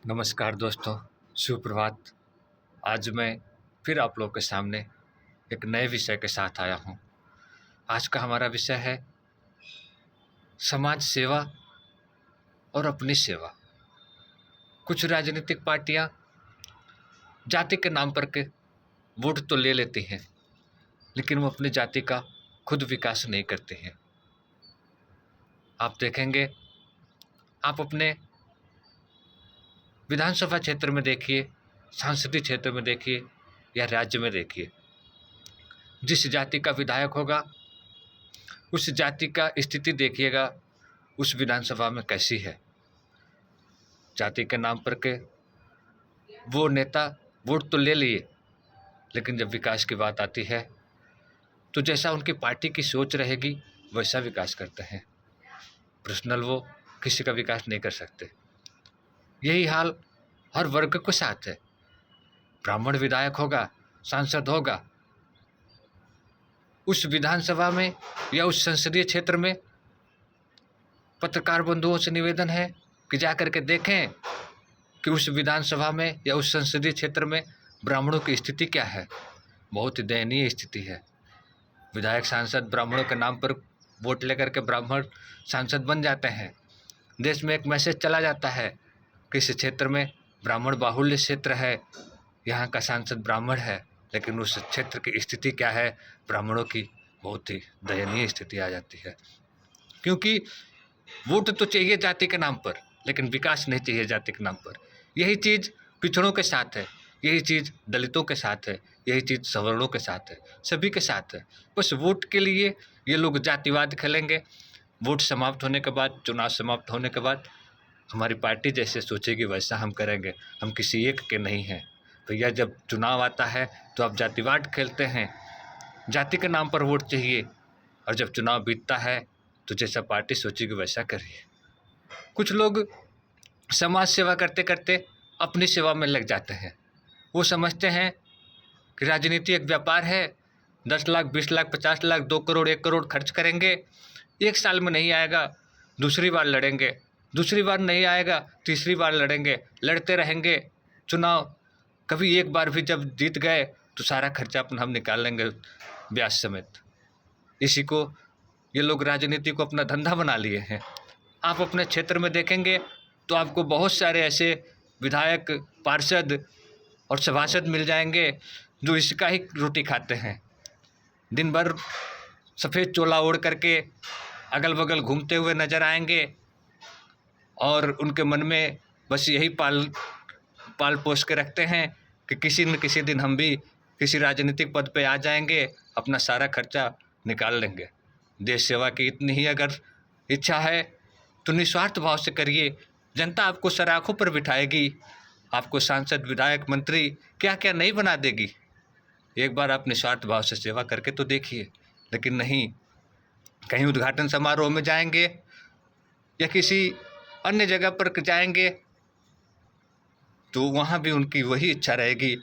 नमस्कार दोस्तों, सुप्रभात। आज मैं फिर आप लोगों के सामने एक नए विषय के साथ आया हूँ। आज का हमारा विषय है समाज सेवा और अपनी सेवा। कुछ राजनीतिक पार्टियाँ जाति के नाम पर के वोट तो ले लेती हैं, लेकिन वो अपनी जाति का खुद विकास नहीं करते हैं। आप देखेंगे, आप अपने विधानसभा क्षेत्र में देखिए, सांसदीय क्षेत्र में देखिए या राज्य में देखिए, जिस जाति का विधायक होगा उस जाति का स्थिति देखिएगा उस विधानसभा में कैसी है। जाति के नाम पर के वो नेता वोट तो ले लिए, लेकिन जब विकास की बात आती है तो जैसा उनकी पार्टी की सोच रहेगी वैसा विकास करते हैं। पर्सनल वो किसी का विकास नहीं कर सकते। यही हाल हर वर्ग के साथ है। ब्राह्मण विधायक होगा, सांसद होगा, उस विधानसभा में या उस संसदीय क्षेत्र में पत्रकार बंधुओं से निवेदन है कि जा कर के देखें कि उस विधानसभा में या उस संसदीय क्षेत्र में ब्राह्मणों की स्थिति क्या है। बहुत ही दयनीय स्थिति है। विधायक सांसद ब्राह्मणों के नाम पर वोट लेकर के ब्राह्मण सांसद बन जाते हैं। देश में एक मैसेज चला जाता है कि इस क्षेत्र में ब्राह्मण बाहुल्य क्षेत्र है, यहाँ का सांसद ब्राह्मण है, लेकिन उस क्षेत्र की स्थिति क्या है, ब्राह्मणों की बहुत ही दयनीय स्थिति आ जाती है। क्योंकि वोट तो चाहिए जाति के नाम पर, लेकिन विकास नहीं चाहिए जाति के नाम पर। यही चीज़ पिछड़ों के साथ है, यही चीज़ दलितों के साथ है, यही चीज़ सवर्णों के साथ है, सभी के साथ है। बस वोट के लिए ये लोग जातिवाद खेलेंगे। वोट समाप्त होने के बाद, चुनाव समाप्त होने के बाद हमारी पार्टी जैसे सोचेगी वैसा हम करेंगे, हम किसी एक के नहीं हैं। भैया, जब चुनाव आता है तो आप जातिवाद खेलते हैं, जाति के नाम पर वोट चाहिए, और जब चुनाव बीतता है तो जैसा पार्टी सोचेगी वैसा करिए। कुछ लोग समाज सेवा करते करते अपनी सेवा में लग जाते हैं। वो समझते हैं कि राजनीति एक व्यापार है। 10 लाख, 20 लाख, 50 लाख, 2 करोड़, 1 करोड़ खर्च करेंगे, 1 साल में नहीं आएगा, दूसरी बार लड़ेंगे, दूसरी बार नहीं आएगा, तीसरी बार लड़ेंगे, लड़ते रहेंगे चुनाव। कभी एक बार भी जब जीत गए तो सारा खर्चा अपना हम निकाल लेंगे ब्याज समेत। इसी को ये लोग राजनीति को अपना धंधा बना लिए हैं। आप अपने क्षेत्र में देखेंगे तो आपको बहुत सारे ऐसे विधायक, पार्षद और सभासद मिल जाएंगे जो इसका ही रोटी खाते हैं। दिन भर सफ़ेद चोला ओढ़ करके अगल बगल घूमते हुए नजर आएंगे और उनके मन में बस यही पाल पोस के रखते हैं कि किसी न किसी दिन हम भी किसी राजनीतिक पद पे आ जाएंगे, अपना सारा खर्चा निकाल लेंगे। देश सेवा की इतनी ही अगर इच्छा है तो निस्वार्थ भाव से करिए। जनता आपको सराखों पर बिठाएगी, आपको सांसद, विधायक, मंत्री क्या क्या नहीं बना देगी। एक बार आप निस्वार्थ भाव से सेवा करके तो देखिए। लेकिन नहीं, कहीं उद्घाटन समारोह में जाएंगे या किसी अन्य जगह पर जाएंगे तो वहाँ भी उनकी वही इच्छा रहेगी,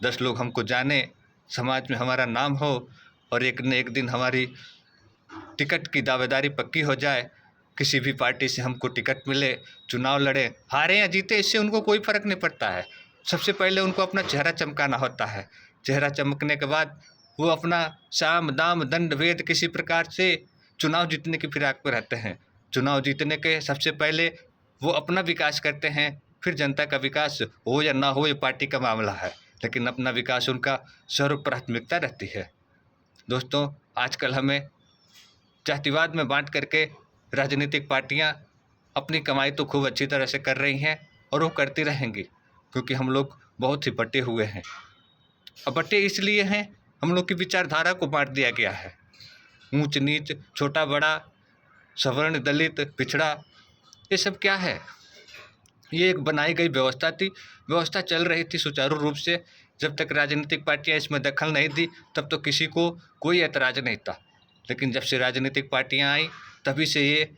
10 लोग हमको जाने, समाज में हमारा नाम हो और एक न एक दिन हमारी टिकट की दावेदारी पक्की हो जाए, किसी भी पार्टी से हमको टिकट मिले, चुनाव लड़े, हारे या जीते, इससे उनको कोई फ़र्क नहीं पड़ता है। सबसे पहले उनको अपना चेहरा चमकाना होता है। चेहरा चमकने के बाद वो अपना साम दाम दंड भेद किसी प्रकार से चुनाव जीतने की फिराक में रहते हैं। चुनाव जीतने के सबसे पहले वो अपना विकास करते हैं, फिर जनता का विकास हो या ना हो ये पार्टी का मामला है, लेकिन अपना विकास उनका सर्व प्राथमिकता रहती है। दोस्तों, आजकल हमें जातिवाद में बांट करके राजनीतिक पार्टियां अपनी कमाई तो खूब अच्छी तरह से कर रही हैं और वो करती रहेंगी, क्योंकि हम लोग बहुत ही बटे हुए हैं। अब बटे इसलिए हैं, हम लोग की विचारधारा को बांट दिया गया है। ऊंच नीच, छोटा बड़ा, सवर्ण, दलित, पिछड़ा, ये सब क्या है? ये एक बनाई गई व्यवस्था थी। व्यवस्था चल रही थी सुचारू रूप से। जब तक राजनीतिक पार्टियां इसमें दखल नहीं दी तब तो किसी को कोई ऐतराज़ नहीं था, लेकिन जब से राजनीतिक पार्टियां आई तभी से ये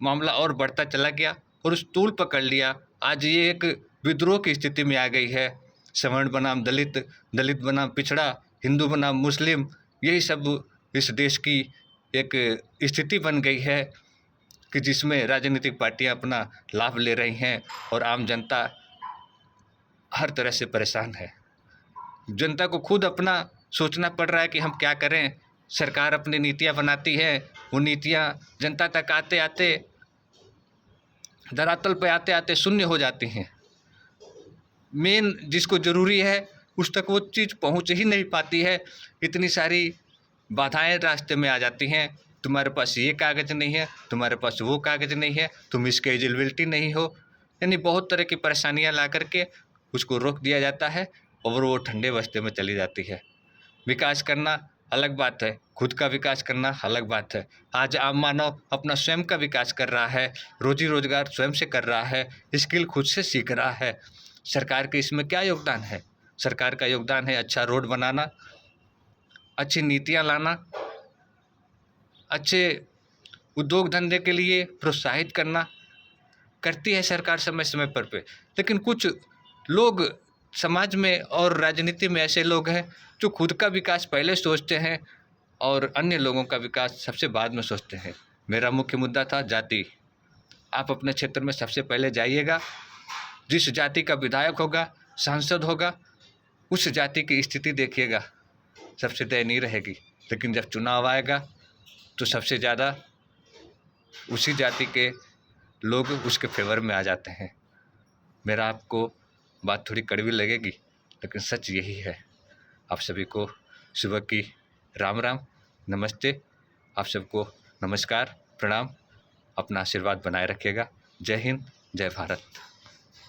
मामला और बढ़ता चला गया और उस तूल पकड़ लिया। आज ये एक विद्रोह की स्थिति में आ गई है। सवर्ण बनाम दलित, दलित बनाम पिछड़ा, हिंदू बनाम मुस्लिम, यही सब इस देश की एक स्थिति बन गई है। कि जिसमें राजनीतिक पार्टियां अपना लाभ ले रही हैं और आम जनता हर तरह से परेशान है। जनता को खुद अपना सोचना पड़ रहा है कि हम क्या करें। सरकार अपनी नीतियां बनाती है, वो नीतियां जनता तक आते आते, धरातल पे आते आते शून्य हो जाती हैं। मेन जिसको ज़रूरी है उस तक वो चीज़ पहुंच ही नहीं पाती है। इतनी सारी बाधाएं रास्ते में आ जाती हैं। तुम्हारे पास ये कागज़ नहीं है, तुम्हारे पास वो कागज़ नहीं है, तुम इसके एलिजिबिलिटी नहीं हो, यानी बहुत तरह की परेशानियां ला करके उसको रोक दिया जाता है और वो ठंडे बस्ते में चली जाती है। विकास करना अलग बात है, खुद का विकास करना अलग बात है। आज आम मानव अपना स्वयं का विकास कर रहा है, रोजी रोजगार स्वयं से कर रहा है, स्किल खुद से सीख रहा है। सरकार के इसमें क्या योगदान है? सरकार का योगदान है अच्छा रोड बनाना, अच्छी नीतियां लाना, अच्छे उद्योग धंधे के लिए प्रोत्साहित करना। करती है सरकार समय समय पर लेकिन कुछ लोग समाज में और राजनीति में ऐसे लोग हैं जो खुद का विकास पहले सोचते हैं और अन्य लोगों का विकास सबसे बाद में सोचते हैं। मेरा मुख्य मुद्दा था जाति। आप अपने क्षेत्र में सबसे पहले जाइएगा, जिस जाति का विधायक होगा, सांसद होगा, उस जाति की स्थिति देखिएगा, सबसे दयनीय रहेगी। लेकिन जब चुनाव आएगा तो सबसे ज़्यादा उसी जाति के लोग उसके फेवर में आ जाते हैं। मेरा आपको बात थोड़ी कड़वी लगेगी लेकिन सच यही है। आप सभी को सुबह की राम राम, नमस्ते। आप सबको नमस्कार, प्रणाम। अपना आशीर्वाद बनाए रखिएगा। जय हिंद, जय भारत।